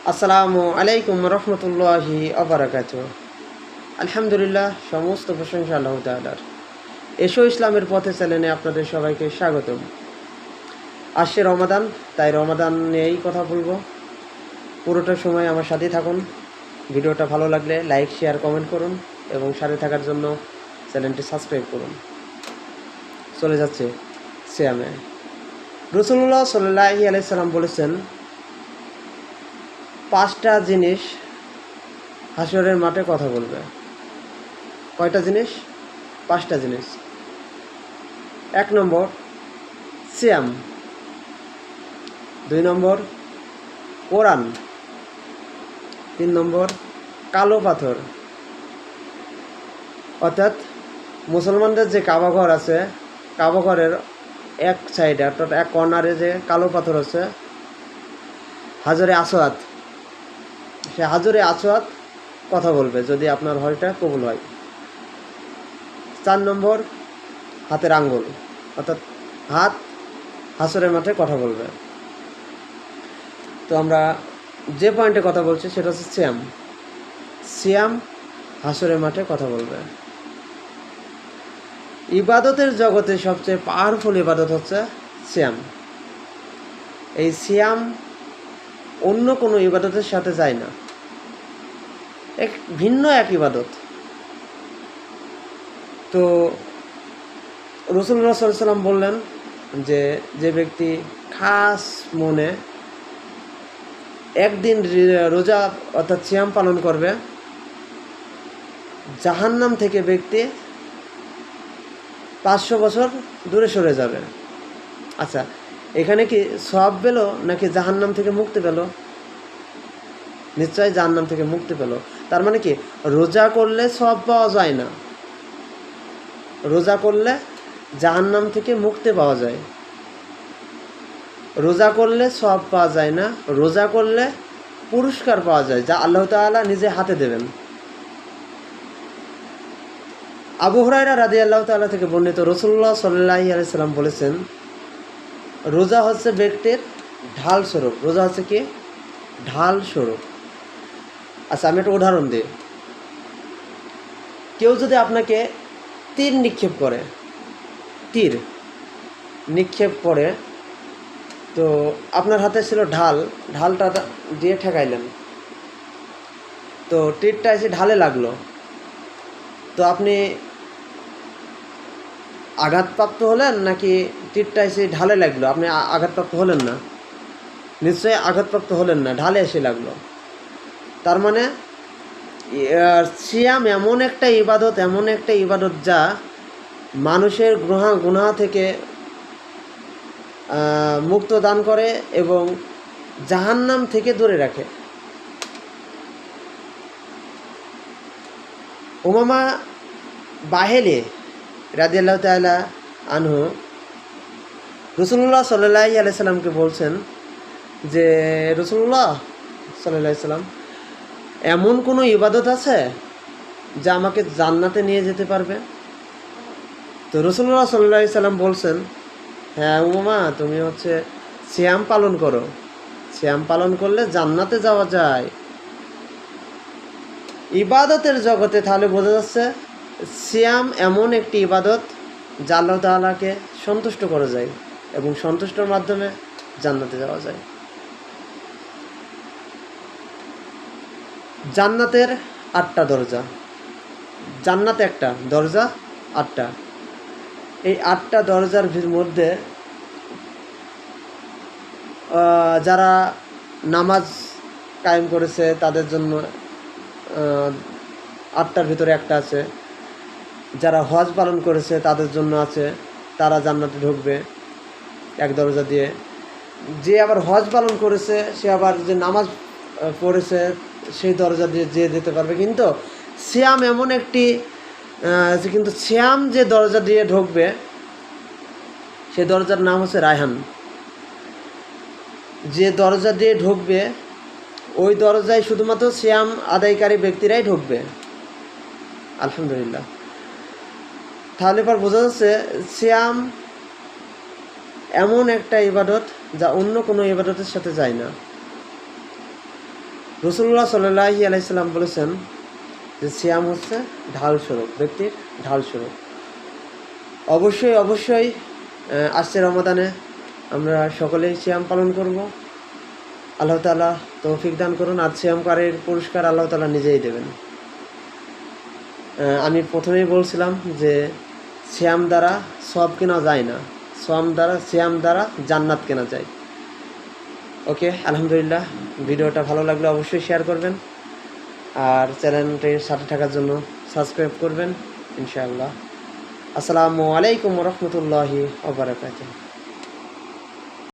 আসসালামু আলাইকুম রহমতুল্লাহি আবরাকাতুহ। আলহামদুলিল্লাহ, সমস্ত প্রশংসা আল্লাহ তাআলার। এসো ইসলামের পথে চ্যানেলে আপনাদের সবাইকে স্বাগতম। আসছে রমাদান, তাই রমাদান নিয়েই কথা বলবো। পুরোটা সময় আমার সাথেই থাকুন। ভিডিওটা ভালো লাগলে লাইক, শেয়ার, কমেন্ট করুন এবং সাথে থাকার জন্য চ্যানেলটি সাবস্ক্রাইব করুন। চলে যাচ্ছে সিয়ামে। রাসূলুল্লাহ সাল্লাল্লাহু আলাইহি সাল্লাম বলেছেন, 5টা জিনিস হাসরের মাঠে কথা বলবে। কয়টা জিনিস? 5টা জিনিস। 1 নম্বর সিয়াম, 2 নম্বর কোরআন, 3 নম্বর কালো পাথর, অর্থাৎ মুসলমানদের যে কাবা ঘর আছে, কাবা ঘরের এক সাইডে অর্থাৎ এক কর্নারে যে কালো পাথর আছে, হাজরে আসওয়াদ, সে হাজরে আসওয়াদ কথা বলবে যদি আপনার হজটা কবুল হয়। 4 নম্বর হাতের আঙ্গুল, অর্থাৎ হাত হাসরের মাঠে কথা বলবে। তো আমরা যে পয়েন্টে কথা বলছি সেটা হচ্ছে সিয়াম। সিয়াম হাসরের মাঠে কথা বলবে। ইবাদতের জগতে সবচেয়ে পাওয়ারফুল ইবাদত হচ্ছে সিয়াম। এই সিয়াম অন্য কোনো ইবাদতের সাথে যায় না, ভিন্ন এক ইবাদত। তো রাসূলুল্লাহ সাল্লাল্লাহু আলাইহি সাল্লাম বললেন যে ব্যক্তি খাস মনে একদিন রোজা অর্থাৎ সিয়াম পালন করবে, জাহান্নাম থেকে ব্যক্তি 500 বছর দূরে সরে যাবে। আচ্ছা, এখানে কি সওয়াব পেল নাকি জাহান্নাম থেকে মুক্তি পেল? নিশ্চয়ই জাহান্নাম থেকে মুক্তি পেল। তার মানে কি, রোজা করলে সওয়াব পাওয়া যায় না, রোজা করলে জাহান্নাম থেকে মুক্তি পাওয়া যায়। রোজা করলে সওয়াব পাওয়া যায় না, রোজা করলে পুরস্কার পাওয়া যায়, যা আল্লাহ তাআলা নিজে হাতে দেবেন। আবু হুরায়রা রাদিয়াল্লাহু তাআলা থেকে বর্ণিত, রাসূলুল্লাহ সাল্লাল্লাহু আলাইহি সাল্লাম বলেছেন, রোজা হচ্ছে ব্যক্তির ঢাল স্বরূপ। রোজা হচ্ছে কি? ঢাল স্বরূপ। আচ্ছা, আমি একটা উদাহরণ দিই। কেউ যদি আপনাকে তীর নিক্ষেপ করে, তীর নিক্ষেপ করে, তো আপনার হাতে ছিল ঢাল, ঢালটা দিয়ে ঠেকাইলেন, তো তীরটা এসে ঢালে লাগলো, তো আপনি আঘাতপ্রাপ্ত হলেন নাকি তীরটা এসে ঢালে লাগলো? আপনি আঘাতপ্রাপ্ত হলেন না, নিশ্চয়ই আঘাতপ্রাপ্ত হলেন না, ঢালে এসে লাগলো। তার মানে সিয়াম এমন একটা ইবাদত যা মানুষের গুনাহ থেকে মুক্ত দান করে এবং জাহান্নাম থেকে দূরে রাখে। উমামা বাহেলি রাদিয়াল্লাহু তাআলা আনহু রাসূলুল্লাহ সাল্লাল্লাহু আলাইহি সাল্লামকে বলছেন যে, রাসূলুল্লাহ সাল্লাল্লাহু আলাইহি সাল্লাম, এমন কোনো ইবাদত আছে যা আমাকে জান্নাতে নিয়ে যেতে পারবে? তো রাসূলুল্লাহ সাল্লাল্লাহু আলাইহি সাল্লাম বলছেন, হ্যাঁ উমামা, তুমি সিয়াম পালন করো, সিয়াম পালন করলে জান্নাতে যাওয়া যায়। ইবাদতের জগতে তাহলে বোঝা যাচ্ছে সিয়াম এমন একটি ইবাদত যা আল্লাহ তাআলাকে সন্তুষ্ট করা যায় এবং সন্তুষ্টর মাধ্যমে জান্নাতে যাওয়া যায়। জান্নাতের 8টা দরজা। জান্নাতে একটা দরজা, 8টা। এই 8টা দরজার মধ্যে যারা নামাজ কায়েম করেছে তাদের জন্য 8টার ভিতরে একটা আছে। যারা হজ পালন করেছে তাদের জন্য আছে, তারা জান্নাতে ঢুকবে এক দরজা দিয়ে। যে আবার হজ পালন করেছে সে আবার যে নামাজ পড়েছে সেই দরজা দিয়ে যেতে পারবে। কিন্তু সিয়াম এমন একটি সিয়াম যে দরজা দিয়ে ঢুকবে সেই দরজার নাম হচ্ছে রায়হান। যে দরজা দিয়ে ঢুকবে ওই দরজায় শুধুমাত্র সিয়াম আদায়কারী ব্যক্তিরাই ঢুকবে। আলহামদুলিল্লাহ। তাহলে পর বোঝা যাচ্ছে সিয়াম এমন একটা ইবাদত যা অন্য কোনো ইবাদতের সাথে যায় না। রাসূলুল্লাহ সাল্লাল্লাহু আলাইহি সাল্লাম বলেছেন যে সিয়াম হচ্ছে ঢাল স্বরূপ, ব্যক্তির ঢাল স্বরূপ। অবশ্যই আসছে রমাদানে আমরা সকলেই সিয়াম পালন করব। আল্লাহ তাআলা তৌফিক দান করুন। আর সিয়ামকারীর পুরস্কার আল্লাহ তাআলা নিজেই দেবেন। আমি প্রথমেই বলছিলাম যে সিয়াম দ্বারা সওয়াব কেনা যায় না, সিয়াম দ্বারা জান্নাত কেনা যায়। ওকে, আলহামদুলিল্লাহ। ভিডিওটা ভালো লাগলে অবশ্যই শেয়ার করবেন আর চ্যানেলটির সাথে থাকার জন্য সাবস্ক্রাইব করবেন ইনশাআল্লাহ। আসসালামু আলাইকুম ওয়া রাহমাতুল্লাহি ওয়া বারাকাতুহু।